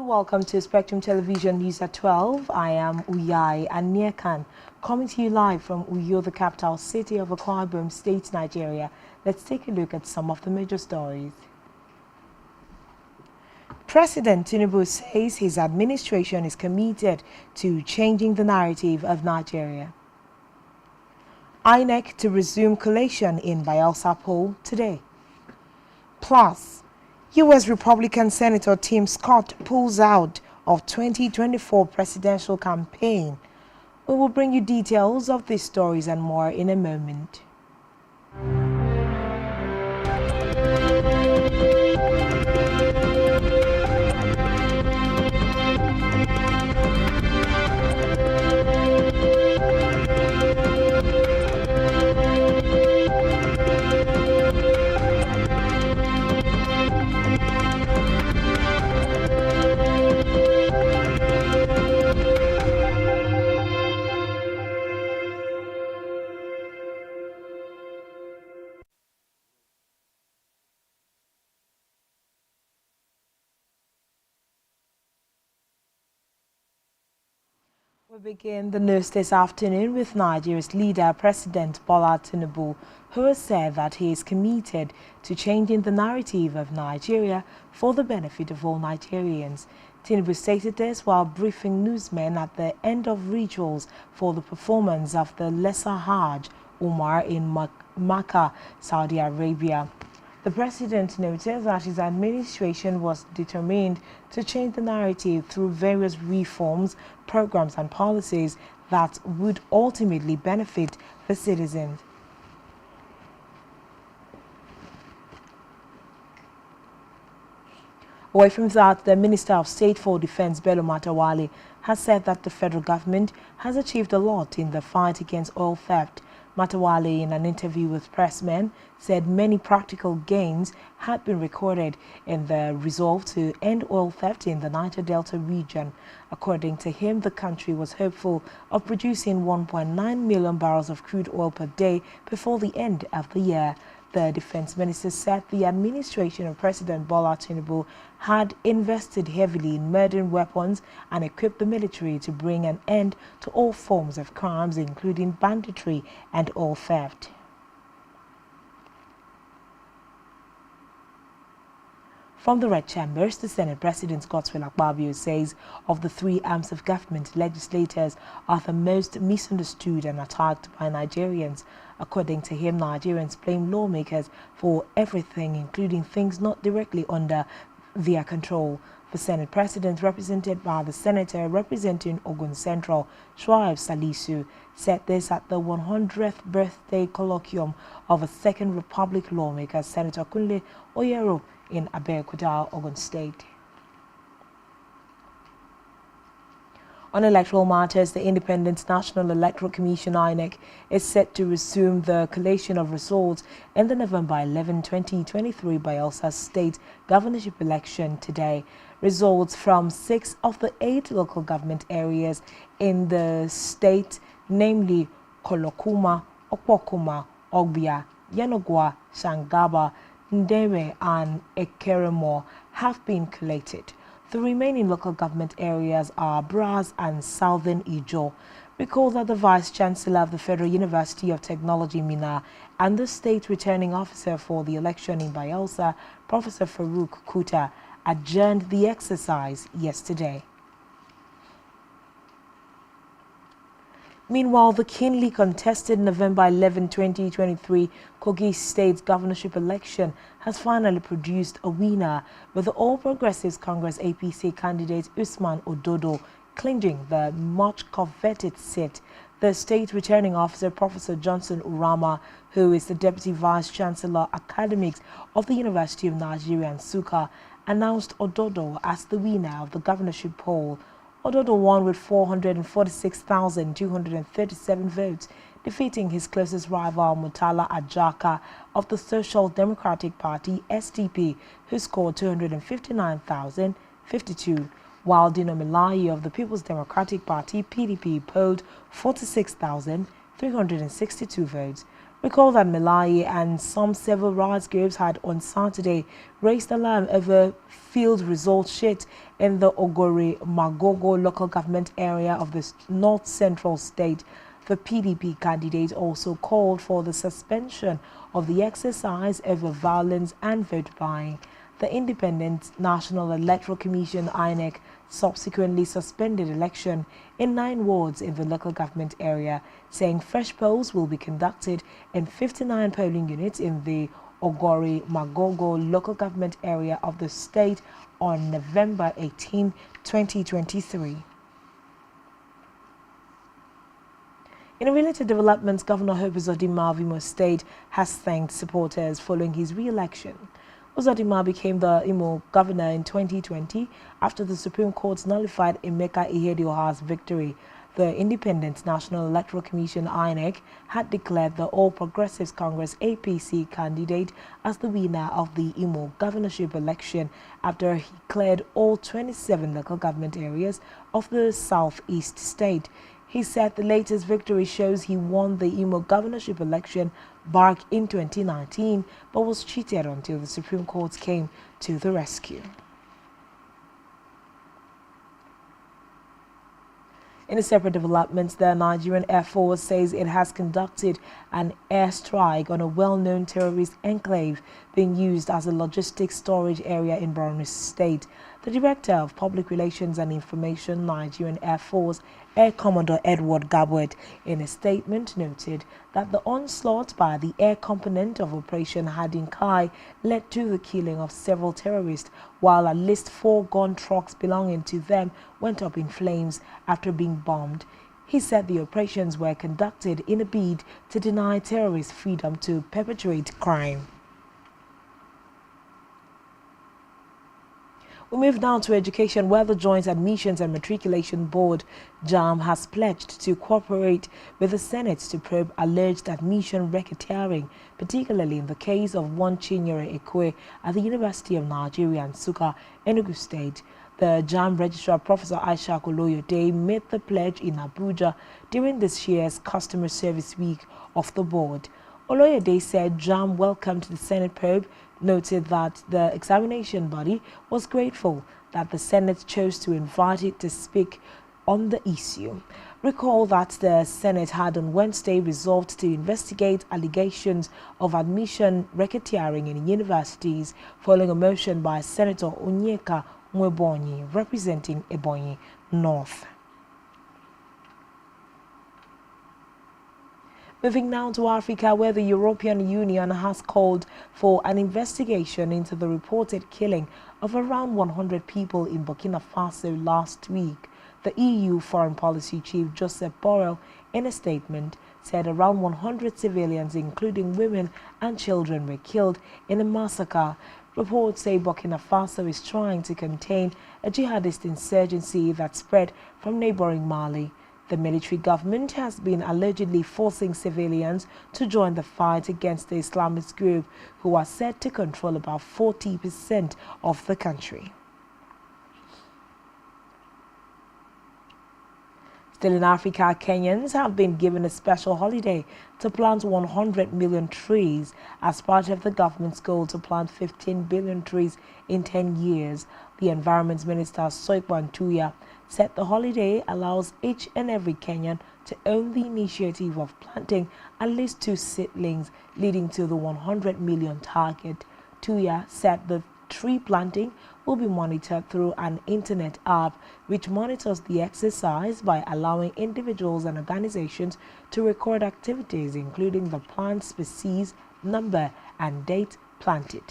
and welcome to Spectrum Television News at 12. I am Uyai Anyekan, coming to you live from Uyo, the capital city of Akwa Ibom State, Nigeria. Let's take a look at some of the major stories. President Tinubu says his administration is committed to changing the narrative of Nigeria. INEC to resume collation in Bayelsa poll today. Plus, U.S. Republican Senator Tim Scott pulls out of 2024 presidential campaign. We will bring you details of these stories and more in a moment. We begin the news this afternoon with Nigeria's leader, President Bola Tinubu, who has said that he is committed to changing the narrative of Nigeria for the benefit of all Nigerians. Tinubu stated this while briefing newsmen at the end of rituals for the performance of the Lesser Hajj Umrah in Makkah, Saudi Arabia. The president noted that his administration was determined to change the narrative through various reforms, programs and policies that would ultimately benefit the citizens. Away from that, the Minister of State for Defense, Bello Matawalle, has said that the federal government has achieved a lot in the fight against oil theft. Matawalle, in an interview with pressmen, said many practical gains had been recorded in the resolve to end oil theft in the Niger Delta region. According to him, the country was hopeful of producing 1.9 million barrels of crude oil per day before the end of the year. The defense minister said the administration of President Bola Tinubu had invested heavily in modern weapons and equipped the military to bring an end to all forms of crimes, including banditry and oil theft. From the Red Chambers, the Senate President Godswill Akpabio says of the three arms of government, legislators are the most misunderstood and attacked by Nigerians. According to him, Nigerians blame lawmakers for everything, including things not directly under their control. The Senate President, represented by the Senator representing Ogun Central, Shuaib Salisu, said this at the 100th birthday colloquium of a Second Republic lawmaker, Senator Kunle Oyero, in Abeokuta, Ogun State. On electoral matters, the Independent National Electoral Commission (INEC) is set to resume the collation of results in the November 11, 2023 Bayelsa State governorship election today. Results from 6 of the 8 local government areas in the state, namely Kolokuma, Okpokuma, Ogbia, Yanogwa, Shangaba, Ndewe and Ekeremo, have been collated. The remaining local government areas are Bras and Southern Ijo. Recall that the Vice-Chancellor of the Federal University of Technology, Minna, and the State Returning Officer for the election in Bayelsa, Professor Farouk Kuta, adjourned the exercise yesterday. Meanwhile, the keenly contested November 11, 2023 Kogi State governorship election has finally produced a winner, with the All Progressives Congress APC candidate Usman Ododo clinging the much coveted seat. The State Returning Officer, Professor Johnson Urama, who is the Deputy Vice-Chancellor Academics of the University of Nigeria, Nsukka, announced Ododo as the winner of the governorship poll. Ododo won with 446,237 votes, defeating his closest rival Murtala Ajaka of the Social Democratic Party SDP, who scored 259,052, while Dino Melayi of the People's Democratic Party PDP polled 46,362 votes. Recall that Malawi and some civil rights groups had on Saturday raised alarm over field result sheet in the Ogori Magogo local government area of the north central state. The PDP candidate also called for the suspension of the exercise over violence and vote buying. The Independent National Electoral Commission (INEC) subsequently suspended election in 9 wards in the local government area, saying fresh polls will be conducted in 59 polling units in the Ogori Magogo local government area of the state on November 18, 2023. In related developments, Governor Hope Uzodimma of Imo State has thanked supporters following his re-election. Uzodimma became the Imo governor in 2020 after the Supreme Court nullified Emeka Ihedioha's victory. The Independent National Electoral Commission (INEC) had declared the All Progressives Congress (APC) candidate as the winner of the Imo governorship election after he cleared all 27 local government areas of the southeast state. He said the latest victory shows he won the Imo governorship election back in 2019 but was cheated until the Supreme Court came to the rescue. In a separate development, the Nigerian Air Force says it has conducted an airstrike on a well-known terrorist enclave being used as a logistics storage area in Borno State. The Director of Public Relations and Information, Nigerian Air Force, Air Commodore Edward Gabwet, in a statement noted that the onslaught by the air component of Operation Hadinkai led to the killing of several terrorists, while at least 4 gun trucks belonging to them went up in flames after being bombed. He said the operations were conducted in a bid to deny terrorists freedom to perpetrate crime. We move now to education, where the Joint Admissions and Matriculation Board, JAMB, has pledged to cooperate with the Senate to probe alleged admission racketeering, particularly in the case of one Chinyere Ekwe at the University of Nigeria, Nsukka, Enugu State. The JAMB Registrar, Professor Aisha Oloyede, made the pledge in Abuja during this year's Customer Service Week of the board. Oloyede said JAMB welcomed the Senate probe, noted that the examination body was grateful that the Senate chose to invite it to speak on the issue. Recall that the Senate had on Wednesday resolved to investigate allegations of admission racketeering in universities following a motion by Senator Onyeka Nwebonyi representing Ebonyi North. Moving now to Africa, where the European Union has called for an investigation into the reported killing of around 100 people in Burkina Faso last week. The EU Foreign Policy Chief Joseph Borrell, in a statement, said around 100 civilians, including women and children, were killed in a massacre. Reports say Burkina Faso is trying to contain a jihadist insurgency that spread from neighboring Mali. The military government has been allegedly forcing civilians to join the fight against the Islamist group, who are said to control about 40% of the country. Still in Africa, Kenyans have been given a special holiday to plant 100 million trees as part of the government's goal to plant 15 billion trees in 10 years. The Environment Minister, Soikwa Ntuya, said the holiday allows each and every Kenyan to own the initiative of planting at least 2 seedlings, leading to the 100 million target. Tuya said the tree planting will be monitored through an internet app which monitors the exercise by allowing individuals and organizations to record activities, including the plant species, number, and date planted.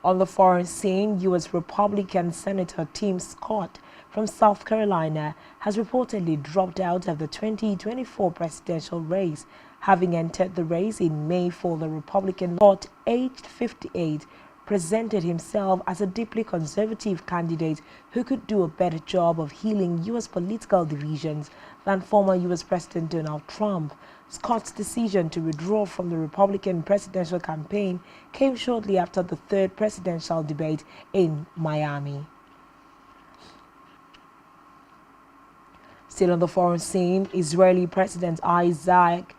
On the foreign scene, U.S. Republican Senator Tim Scott from South Carolina has reportedly dropped out of the 2024 presidential race, having entered the race in May for the Republican. Scott, aged 58, presented himself as a deeply conservative candidate who could do a better job of healing U.S. political divisions than former U.S. President Donald Trump. Scott's decision to withdraw from the Republican presidential campaign came shortly after the third presidential debate in Miami. Still on the foreign scene, Israeli President Isaac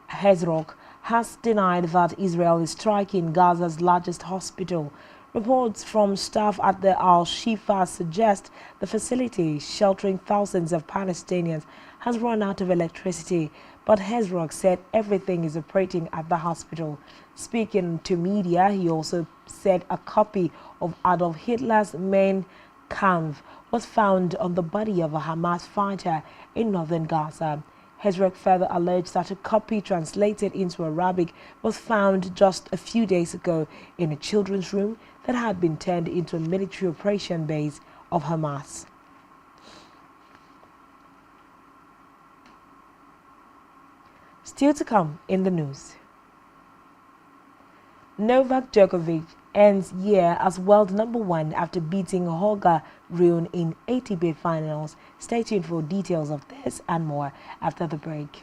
Herzog has denied that Israel is striking Gaza's largest hospital. Reports from staff at the Al-Shifa suggest the facility, sheltering thousands of Palestinians, has run out of electricity, but Herzog said everything is operating at the hospital. Speaking to media, he also said a copy of Adolf Hitler's Mein Kampf was found on the body of a Hamas fighter in northern Gaza. Herzog further alleged that a copy translated into Arabic was found just a few days ago in a children's room that had been turned into a military operation base of Hamas. Still to come in the news. Novak Djokovic ends year as world #1 after beating Holger Rune in ATP finals. Stay tuned for details of this and more after the break.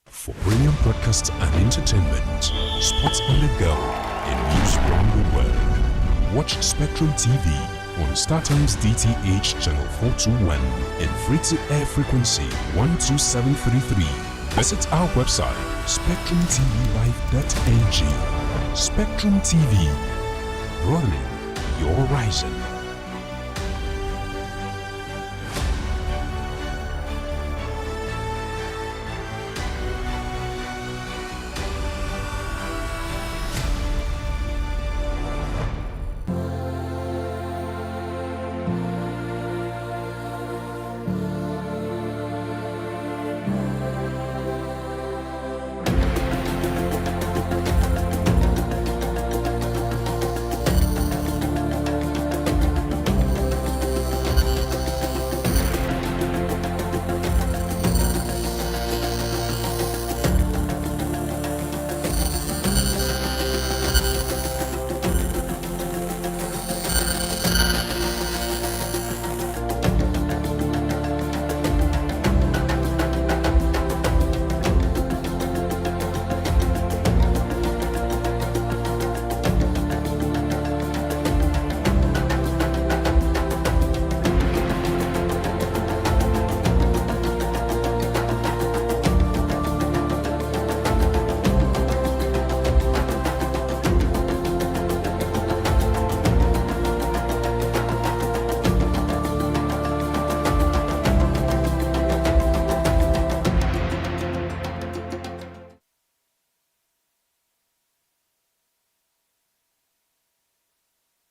For brilliant broadcasts and entertainment, sports on the go, and news around the world, watch Spectrum TV on StarTimes DTH Channel 421 and free-to-air frequency 12733. Visit our website, spectrumtvlive.ng. Spectrum TV, broadening your horizon.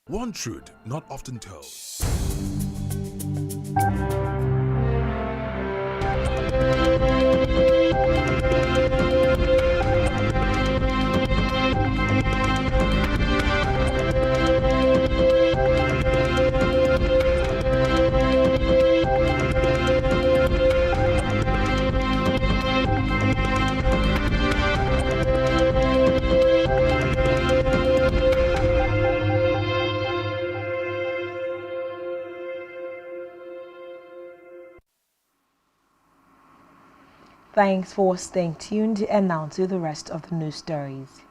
One truth not often told. Thanks for staying tuned, and now to the rest of the news stories.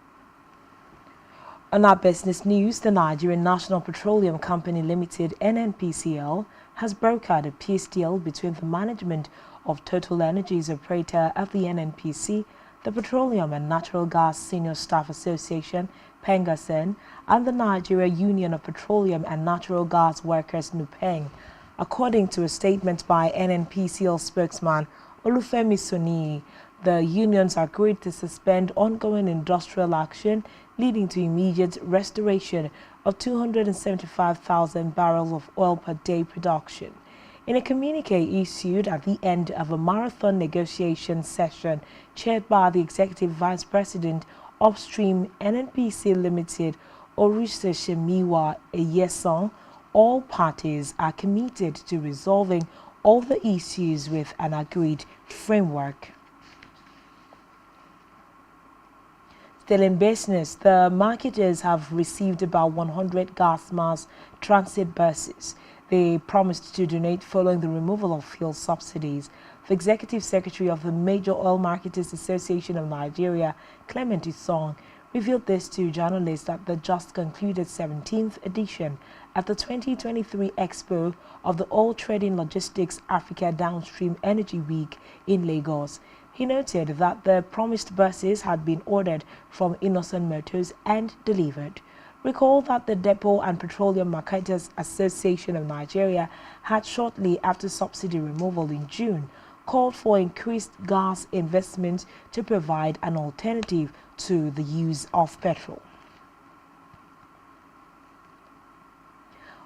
On our business news, the Nigerian National Petroleum Company Limited (NNPCL) has brokered a peace deal between the management of Total Energies operator of the NNPC, the Petroleum and Natural Gas Senior Staff Association (PENGASEN), and the Nigeria Union of Petroleum and Natural Gas Workers (NUPENG). According to a statement by NNPCL spokesman Olufemi Soni, the unions agreed to suspend ongoing industrial action, leading to immediate restoration of 275,000 barrels of oil per day production. In a communique issued at the end of a marathon negotiation session chaired by the Executive Vice President Upstream NNPC Limited, Oriseshemiwa Eyesong, all parties are committed to resolving all the issues with an agreed framework. Still in business, the marketers have received about 100 gas mass transit buses. They promised to donate following the removal of fuel subsidies. The Executive Secretary of the Major Oil Marketers Association of Nigeria, Clement Isong, revealed this to journalists at the just concluded 17th edition at the 2023 Expo of the Oil Trading Logistics Africa Downstream Energy Week in Lagos. He noted that the promised buses had been ordered from Innocent Motors and delivered. Recall that the Depot and Petroleum Marketers Association of Nigeria had shortly after subsidy removal in June called for increased gas investment to provide an alternative to the use of petrol.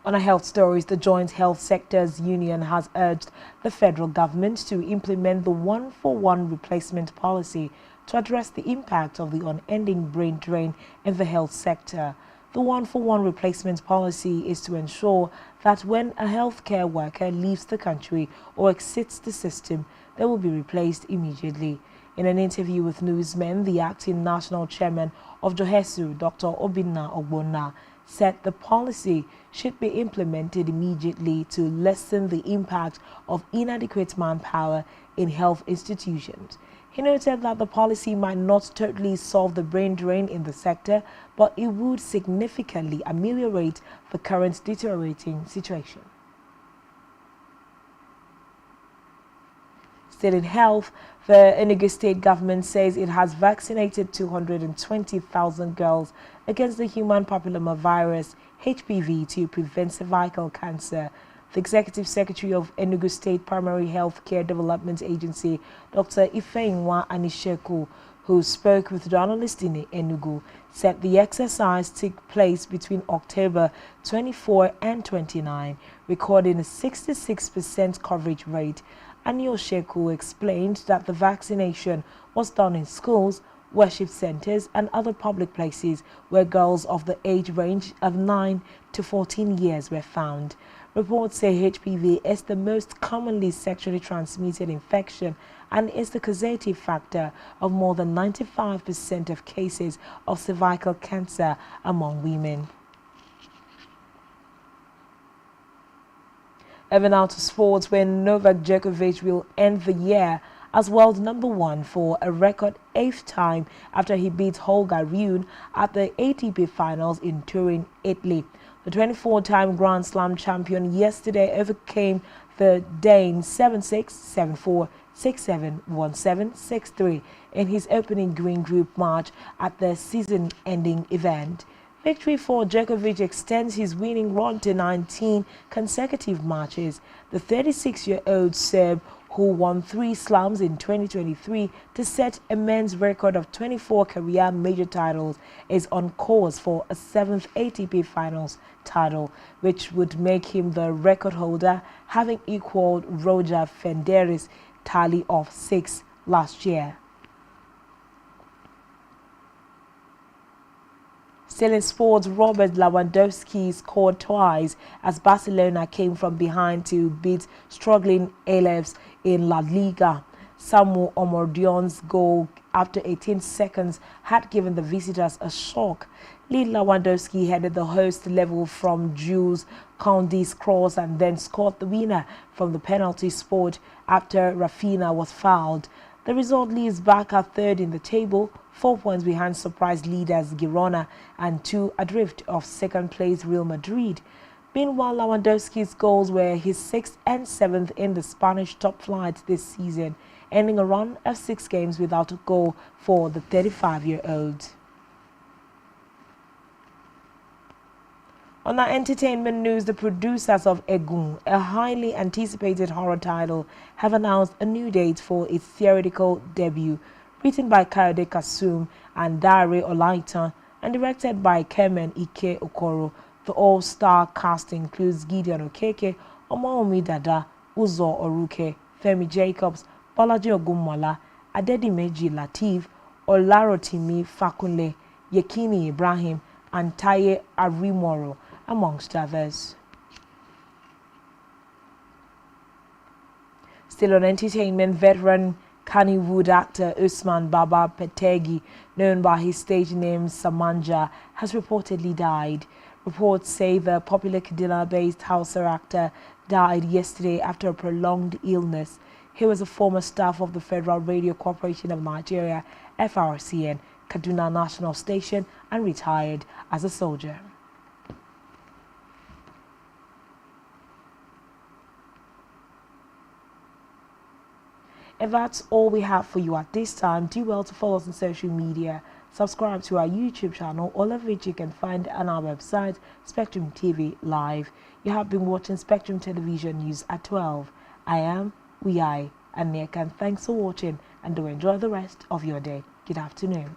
On our health stories, the Joint Health Sectors Union has urged the federal government to implement the one-for-one replacement policy to address the impact of the unending brain drain in the health sector. The one-for-one replacement policy is to ensure that when a healthcare worker leaves the country or exits the system, they will be replaced immediately. In an interview with newsmen, the acting national chairman of JOHESU, Dr. Obinna Ogbonna, said the policy should be implemented immediately to lessen the impact of inadequate manpower in health institutions. He noted that the policy might not totally solve the brain drain in the sector, but it would significantly ameliorate the current deteriorating situation. Still in health, the Enugu State government says it has vaccinated 220,000 girls against the human papillomavirus HPV to prevent cervical cancer. The Executive Secretary of Enugu State Primary Health Care Development Agency, Dr. Ifeinwa Anisheku, who spoke with journalists in Enugu, said the exercise took place between October 24 and 29, recording a 66% coverage rate. Anisheku explained that the vaccination was done in schools, worship centers, and other public places where girls of the age range of 9 to 14 years were found. Reports say HPV is the most commonly sexually transmitted infection and is the causative factor of more than 95% of cases of cervical cancer among women. Even out to sports, when Novak Djokovic will end the year as world #1 for a record 8th time after he beat Holger Rune at the ATP Finals in Turin, Italy. The 24-time Grand Slam champion yesterday overcame the Dane 7-6, 7-4, 6-7, 1-7, 6-3 in his opening Green Group match at the season-ending event. Victory for Djokovic extends his winning run to 19 consecutive matches. The 36-year-old Serb, who won 3 slams in 2023 to set a men's record of 24 career major titles, is on course for a 7th ATP Finals title, which would make him the record holder, having equaled Roger Federer's tally of 6 last year. Still in sports, Robert Lewandowski scored twice as Barcelona came from behind to beat struggling Alaves in La Liga. Samu Omordion's goal after 18 seconds had given the visitors a shock. Lee Lewandowski headed the host level from Jules Kounde's cross and then scored the winner from the penalty spot after Rafinha was fouled. The result leaves Barca third in the table, 4 points behind surprise leaders Girona and 2 adrift of second-place Real Madrid. Meanwhile, Lewandowski's goals were his 6th and 7th in the Spanish top flight this season, ending a run of 6 games without a goal for the 35-year-old. On our entertainment news, the producers of Egun, a highly anticipated horror title, have announced a new date for its theatrical debut. Written by Kayode Kasum and Dare Olaitan and directed by Kemen Ike Okoro, the all-star cast includes Gideon Okeke, Omaomi Dada, Uzo Oruke, Femi Jacobs, Bolaji Ogunmola, Adedimeji Lateef, Olarotimi Fakunle, Yekini Ibrahim, and Taye Arimoro, amongst others. Still on entertainment, veteran Kannywood actor Usman Baba Petegi, known by his stage name Samanja, has reportedly died. Reports say the popular Kaduna-based Hausa actor died yesterday after a prolonged illness. He was a former staff of the Federal Radio Corporation of Nigeria, FRCN, Kaduna National Station, and retired as a soldier. And that's all we have for you at this time. Do well to follow us on social media. Subscribe to our YouTube channel, all of which you can find on our website, Spectrum TV Live. You have been watching Spectrum Television News at 12. I am Uyai and Nick, and thanks for watching, and do enjoy the rest of your day. Good afternoon.